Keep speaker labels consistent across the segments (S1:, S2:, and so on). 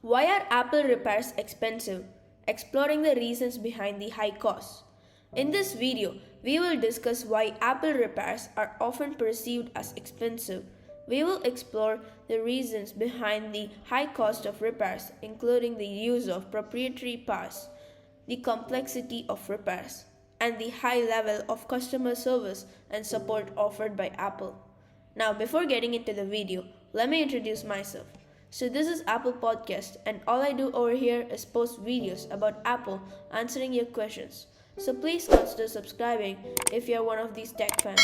S1: Why are Apple repairs expensive? Exploring the reasons behind the high cost. In this video, we will discuss why Apple repairs are often perceived as expensive. We will explore the reasons behind the high cost of repairs, including the use of proprietary parts, the complexity of repairs, and the high level of customer service and support offered by Apple. Now, before getting into the video, let me introduce myself. So, this is Apple Podcast, and all I do over here is post videos about Apple answering your questions. So, please consider subscribing if you're one of these tech fans.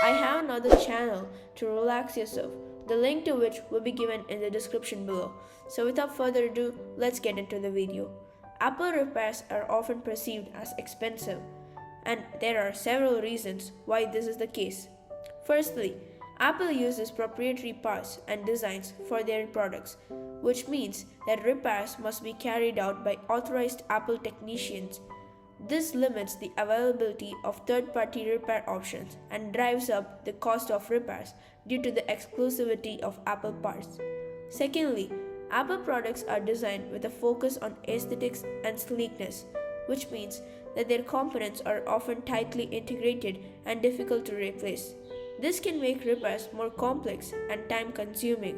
S1: I have another channel to relax yourself, the link to which will be given in the description below. So, without further ado, let's get into the video. Apple repairs are often perceived as expensive, and there are several reasons why this is the case. Firstly, Apple uses proprietary parts and designs for their products, which means that repairs must be carried out by authorized Apple technicians. This limits the availability of third-party repair options and drives up the cost of repairs due to the exclusivity of Apple parts. Secondly, Apple products are designed with a focus on aesthetics and sleekness, which means that their components are often tightly integrated and difficult to replace. This can make repairs more complex and time-consuming,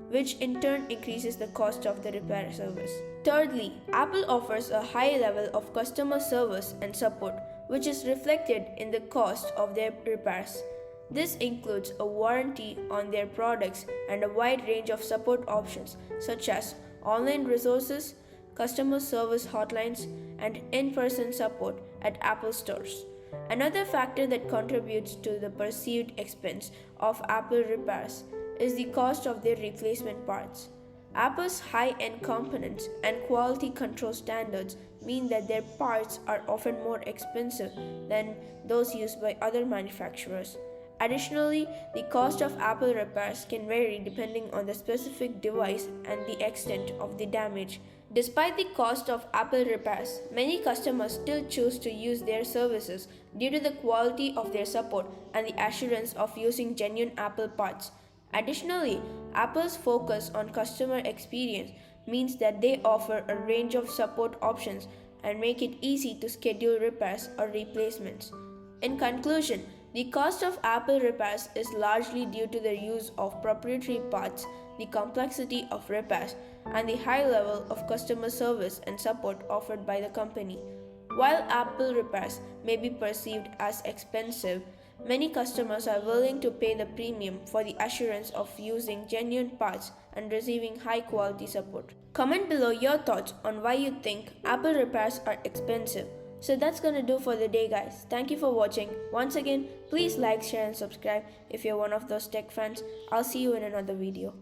S1: which in turn increases the cost of the repair service. Thirdly, Apple offers a high level of customer service and support, which is reflected in the cost of their repairs. This includes a warranty on their products and a wide range of support options such as online resources, customer service hotlines, and in-person support at Apple stores. Another factor that contributes to the perceived expense of Apple repairs is the cost of their replacement parts. Apple's high-end components and quality control standards mean that their parts are often more expensive than those used by other manufacturers. Additionally, the cost of Apple repairs can vary depending on the specific device and the extent of the damage. Despite the cost of Apple repairs, many customers still choose to use their services due to the quality of their support and the assurance of using genuine Apple parts. Additionally, Apple's focus on customer experience means that they offer a range of support options and make it easy to schedule repairs or replacements. In conclusion, the cost of Apple repairs is largely due to the use of proprietary parts, the complexity of repairs, and the high level of customer service and support offered by the company. While Apple repairs may be perceived as expensive, many customers are willing to pay the premium for the assurance of using genuine parts and receiving high-quality support. Comment below your thoughts on why you think Apple repairs are expensive. So that's gonna do for the day, guys. Thank you for watching. Once again, please like, share and subscribe if you're one of those tech fans. I'll see you in another video.